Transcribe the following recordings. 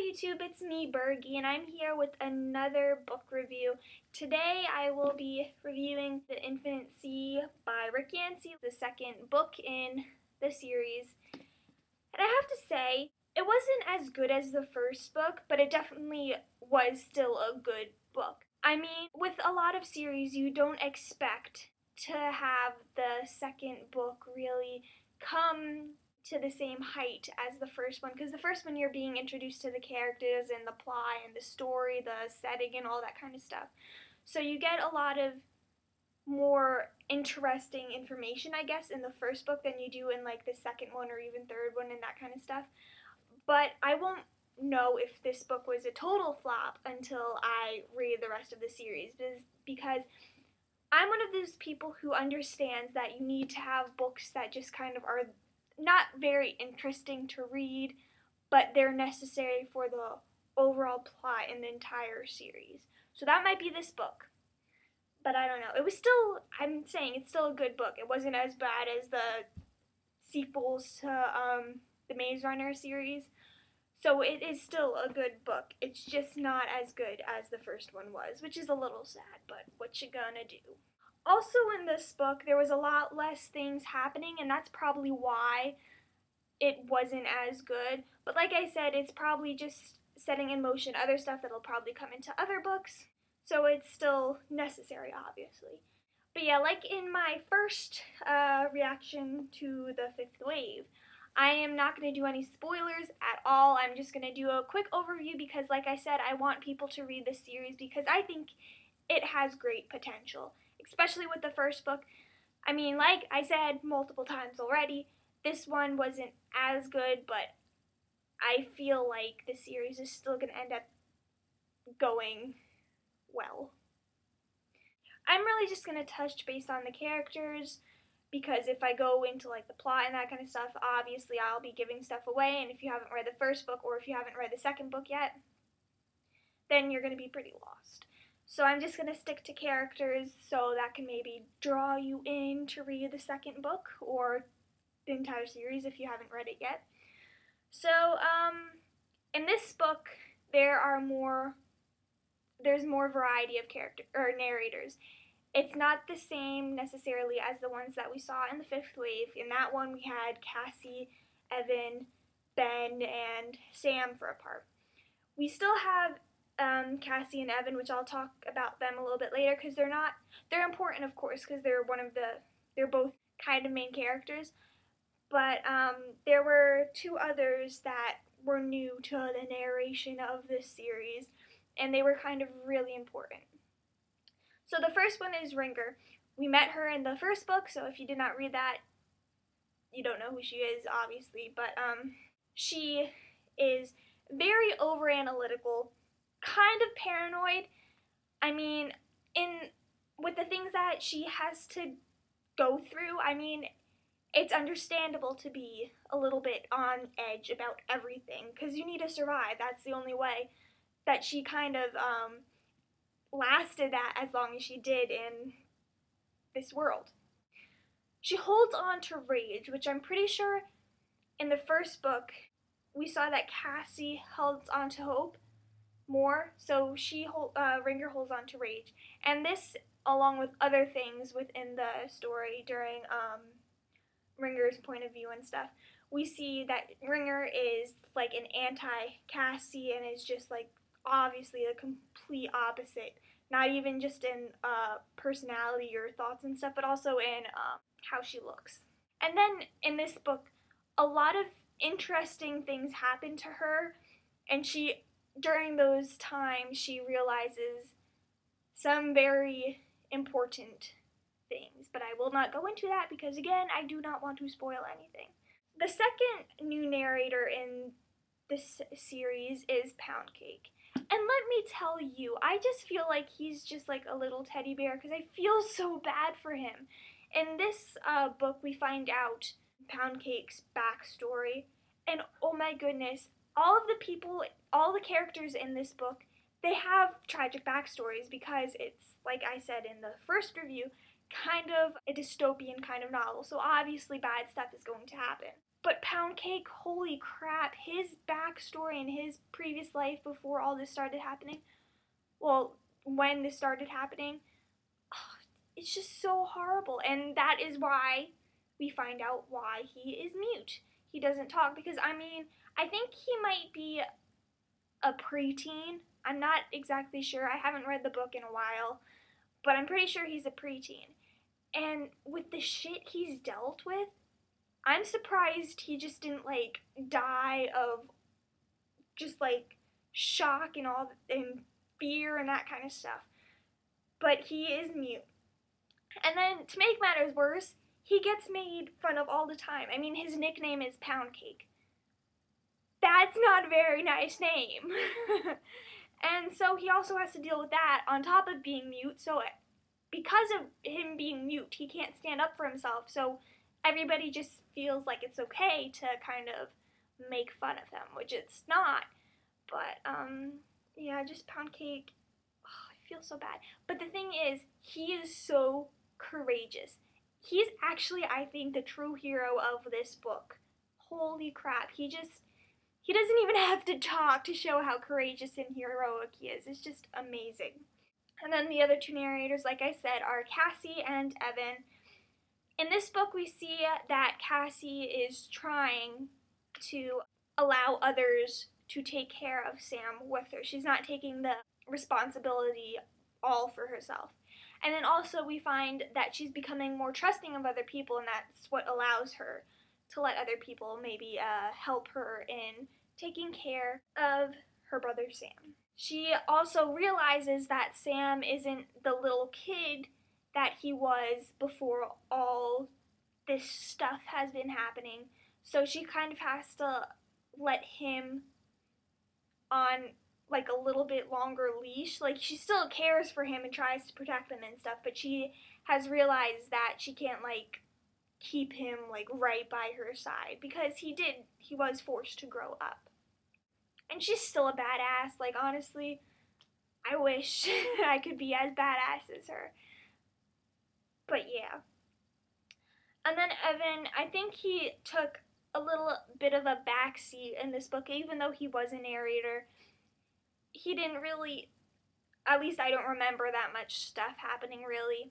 YouTube, it's me, Bergie, and I'm here with another book review. Today I will be reviewing The Infinite Sea by Yancey, the second book in the series. And I have to say, it wasn't as good as the first book, but it definitely was still a good book. I mean, with a lot of series, you don't expect to have the second book really come to the same height as the first one, because the first one you're being introduced to the characters and the plot and the story, the setting, and all that kind of stuff. So you get a lot of more interesting information, I guess, in the first book than you do in like the second one or even third one and that kind of stuff. But I won't know if this book was a total flop until I read the rest of the series, because I'm one of those people who understands that you need to have books that just kind of are not very interesting to read, but they're necessary for the overall plot in the entire series. So that might be this book. But I don't know. It was still, I'm saying it's still a good book. It wasn't as bad as the sequels to the Maze Runner series. So it is still a good book. It's just not as good as the first one was, which is a little sad, but what you gonna do? Also in this book, there was a lot less things happening, and that's probably why it wasn't as good. But like I said, it's probably just setting in motion other stuff that'll probably come into other books. So it's still necessary, obviously. But yeah, like in my first reaction to the fifth wave, I am not going to do any spoilers at all. I'm just going to do a quick overview because, like I said, I want people to read this series because I think it has great potential, especially with the first book. I mean, like I said multiple times already, this one wasn't as good, but I feel like the series is still going to end up going well. I'm really just going to touch base on the characters, because if I go into like the plot and that kind of stuff, obviously I'll be giving stuff away, and if you haven't read the first book or if you haven't read the second book yet, then you're going to be pretty lost. So I'm just going to stick to characters so that can maybe draw you in to read the second book or the entire series if you haven't read it yet. So in this book there's more variety of character or narrators. It's not the same necessarily as the ones that we saw in the fifth wave. In that one we had Cassie, Evan, Ben, and Sam for a part. We still have Cassie and Evan, which I'll talk about them a little bit later, because they're important, of course, because they're both kind of main characters. But there were two others that were new to the narration of this series, and they were kind of really important. So the first one is Rinker. We met her in the first book, so if you did not read that, you don't know who she is, obviously, but she is very over-analytical, kind of paranoid. I mean, with the things that she has to go through, I mean, it's understandable to be a little bit on edge about everything, because you need to survive. That's the only way that she kind of lasted that as long as she did in this world. She holds on to rage, which I'm pretty sure in the first book we saw that Cassie held on to hope more, so Rinker holds on to rage. And this, along with other things within the story during Rinker's point of view and stuff, we see that Rinker is like an anti-Cassie and is just like obviously the complete opposite, not even just in personality or thoughts and stuff, but also in how she looks. And then in this book, a lot of interesting things happen to her, and during those times she realizes some very important things, but I will not go into that because, again, I do not want to spoil anything. The second new narrator in this series is Pound Cake. And let me tell you, I just feel like he's just like a little teddy bear because I feel so bad for him. In this book, we find out Pound Cake's backstory, and oh my goodness, all the characters in this book, they have tragic backstories because it's, like I said in the first review, kind of a dystopian kind of novel, so obviously bad stuff is going to happen. But Pound Cake, holy crap, his backstory and his previous life before all this started happening, well, when this started happening, it's just so horrible. And that is why we find out why he is mute. He doesn't talk because, I mean, I think he might be a preteen. I'm not exactly sure. I haven't read the book in a while, but I'm pretty sure he's a preteen. And with the shit he's dealt with, I'm surprised he just didn't, like, die of just, like, shock and all, and fear and that kind of stuff. But he is mute. And then, to make matters worse, he gets made fun of all the time. I mean, his nickname is Pound Cake. That's not a very nice name. And so he also has to deal with that on top of being mute. So because of him being mute, he can't stand up for himself. So everybody just feels like it's okay to kind of make fun of him, which it's not. But, yeah, just Pound Cake. Oh, I feel so bad. But the thing is, he is so courageous. He's actually, I think, the true hero of this book. Holy crap. He doesn't even have to talk to show how courageous and heroic he is. It's just amazing. And then the other two narrators, like I said, are Cassie and Evan. In this book, we see that Cassie is trying to allow others to take care of Sam with her. She's not taking the responsibility all for herself. And then also we find that she's becoming more trusting of other people, and that's what allows her to let other people maybe help her in taking care of her brother Sam. She also realizes that Sam isn't the little kid that he was before all this stuff has been happening. So she kind of has to let him on like a little bit longer leash. Like, she still cares for him and tries to protect him and stuff, but she has realized that she can't like keep him like right by her side because he was forced to grow up. And she's still a badass. Like, honestly, I wish I could be as badass as her. But yeah. And then Evan, I think he took a little bit of a backseat in this book, even though he was a narrator. He didn't really, at least I don't remember that much stuff happening really.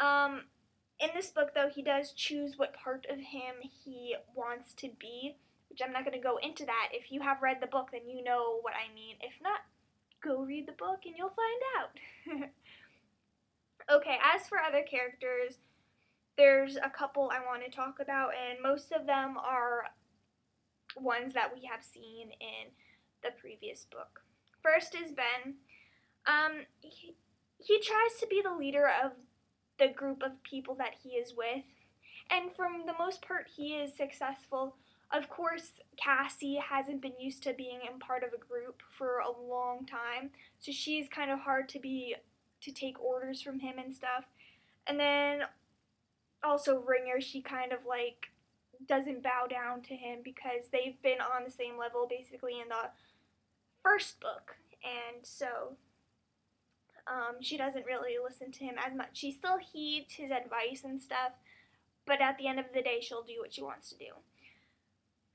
In this book though, he does choose what part of him he wants to be, which I'm not going to go into that. If you have read the book, then you know what I mean. If not, go read the book and you'll find out. Okay, as for other characters, there's a couple I want to talk about, and most of them are ones that we have seen in the previous book. First is Ben. He tries to be the leader of the group of people that he is with, and from the most part he is successful. Of course, Cassie hasn't been used to being in part of a group for a long time, so she's kind of hard to take orders from him and stuff. And then also Rinker, she kind of like doesn't bow down to him because they've been on the same level basically in the first book, and so she doesn't really listen to him as much. She still heeds his advice and stuff, but at the end of the day, she'll do what she wants to do.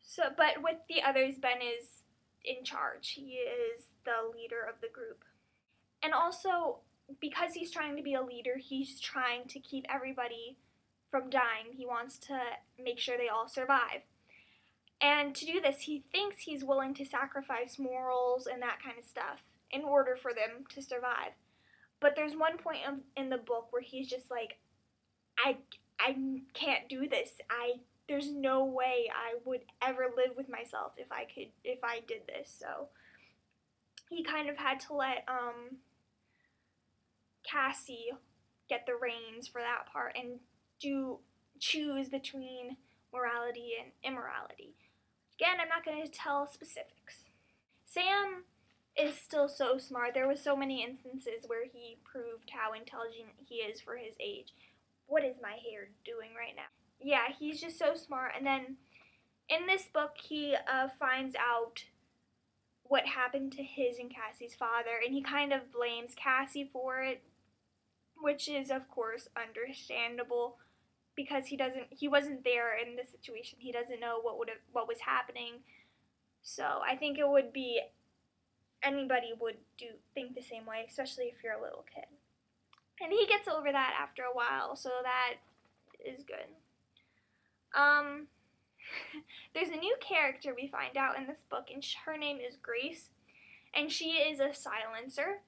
So, but with the others, Ben is in charge. He is the leader of the group. And also, because he's trying to be a leader, he's trying to keep everybody from dying. He wants to make sure they all survive. And to do this, he thinks he's willing to sacrifice morals and that kind of stuff in order for them to survive. But there's one point in the book where he's just like, I can't do this. There's no way I would ever live with myself if I did this. So he kind of had to let Cassie get the reins for that part and choose between morality and immorality. Again, I'm not going to tell specifics. Sam is still so smart. There was so many instances where he proved how intelligent he is for his age. What is my hair doing right now? Yeah, he's just so smart. And then in this book, he finds out what happened to his and Cassie's father, and he kind of blames Cassie for it, which is, of course, understandable. because he wasn't there in the situation. He doesn't know what was happening. So I think it would be, anybody would think the same way, especially if you're a little kid. And he gets over that after a while, so that is good. There's a new character we find out in this book, and her name is Grace, and she is a silencer,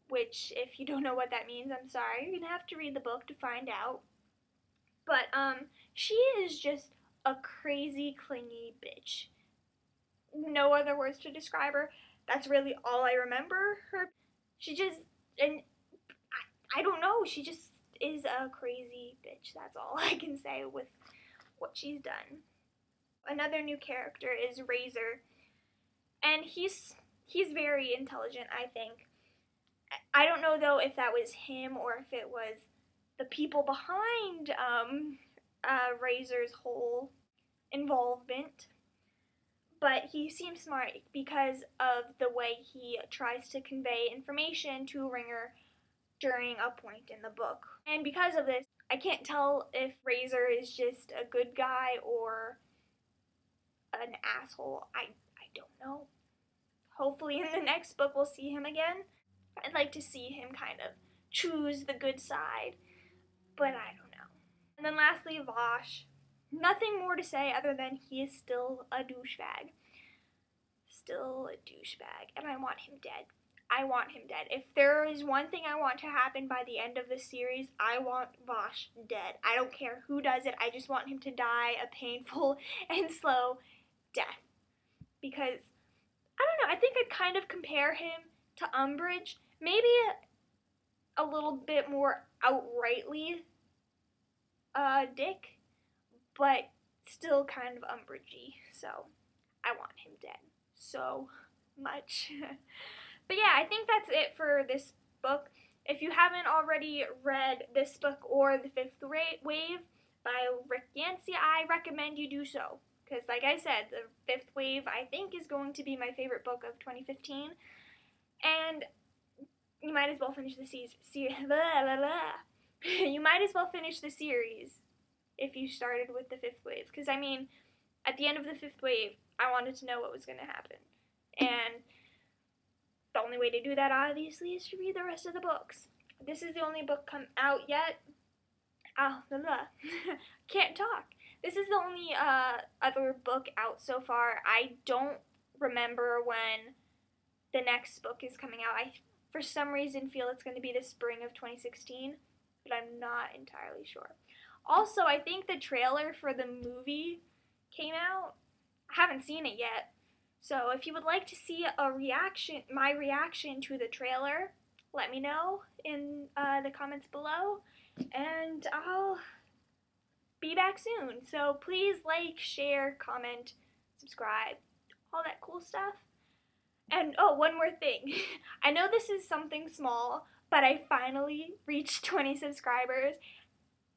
which, if you don't know what that means, I'm sorry, you're gonna have to read the book to find out. But she is just a crazy, clingy bitch. No other words to describe her. That's really all I remember her. She just, and I don't know, she just is a crazy bitch. That's all I can say with what she's done. Another new character is Razor, and he's very intelligent, I think. I don't know though if that was him or if it was the people behind Razor's whole involvement. But he seems smart because of the way he tries to convey information to Rinker during a point in the book. And because of this, I can't tell if Razor is just a good guy or an asshole. I don't know. Hopefully in the next book we'll see him again. I'd like to see him kind of choose the good side, but I don't know. And then lastly, Vosh. Nothing more to say other than he is still a douchebag. Still a douchebag, and I want him dead. I want him dead. If there is one thing I want to happen by the end of this series, I want Vosh dead. I don't care who does it. I just want him to die a painful and slow death. Because, I don't know, I think I'd kind of compare him to Umbridge. Maybe a little bit more outrightly dick, but still kind of Umbridge-y. So, I want him dead so much. But yeah, I think that's it for this book. If you haven't already read this book or The Fifth Wave by Yancey, I recommend you do so. Because like I said, The Fifth Wave I think is going to be my favorite book of 2015. And you might as well finish the You might as well finish the series if you started with The Fifth Wave. Because I mean, at the end of The Fifth Wave, I wanted to know what was going to happen. And the only way to do that, obviously, is to read the rest of the books. This is the only book come out yet. Can't talk. This is the only other book out so far. I don't remember when the next book is coming out. I, for some reason, feel it's going to be the spring of 2016, but I'm not entirely sure. Also, I think the trailer for the movie came out. I haven't seen it yet. So if you would like to see my reaction to the trailer, let me know in the comments below, and I'll be back soon. So please like, share, comment, subscribe, all that cool stuff. And oh, one more thing. I know this is something small, but I finally reached 20 subscribers,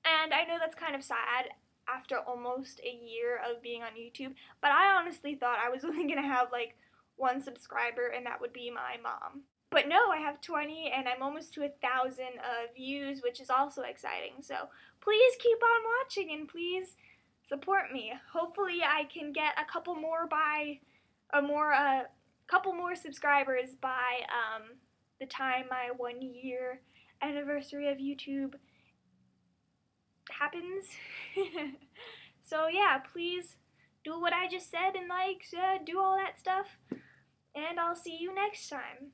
and I know that's kind of sad after almost a year of being on YouTube, but I honestly thought I was only going to have like one subscriber, and that would be my mom. But no, I have 20, and I'm almost to 1,000 views, which is also exciting. So please keep on watching, and please support me. Hopefully I can get a couple more subscribers by the time my 1 year anniversary of YouTube happens. So yeah, please do what I just said and like, do all that stuff, and I'll see you next time.